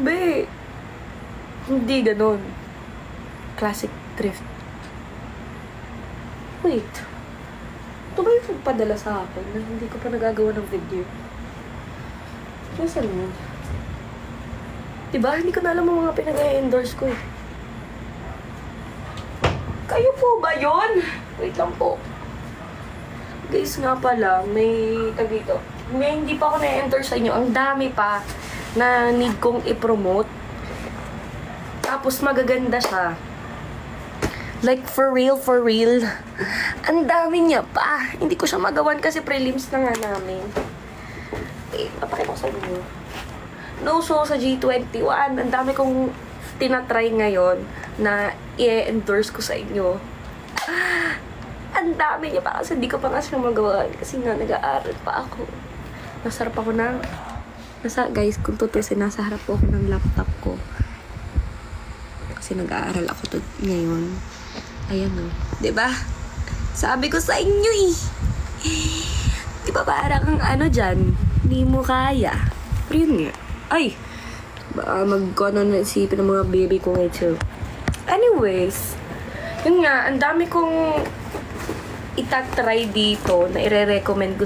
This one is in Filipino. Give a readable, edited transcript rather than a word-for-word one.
Be, hindi ganun. Classic thrift. Wait. Ito ba yung nagpadala sa akin na hindi ko pa nagagawa ng video? Nasaan yun? Diba? Hindi ko na alam ang mga pinag-endorse ko eh. Kayo po ba yun? Wait lang po. Guys nga pala, may tag dito. May hindi pa ako na-endorse sa inyo. Ang dami pa na need kong i-promote. Tapos magaganda siya. Like for real, for real. Ang dami niya pa. Hindi ko siya magawan kasi prelims na nga namin. Wait, papakita ko sa inyo. No show sa G21. Ang dami kong tinatry ngayon na i-endorse ko sa inyo. Ang dami niya pa kasi hindi ko pa nga siya magawa kasi nga nag-aaral pa ako. Nasarap ako ng... guys, kung tutusin, nasa harap po ako ng laptop ko. Kasi nag-aaral ako ngayon. Ayan o. Diba? Sabi ko sa inyo eh. Diba parang ang ano dyan? Hindi mo kaya. Pero yun nga. Ay! Baka mag-ano na isipin ng mga baby ko ngayon. Anyways, yun nga, ang dami kong itatry dito na ire-recommend ko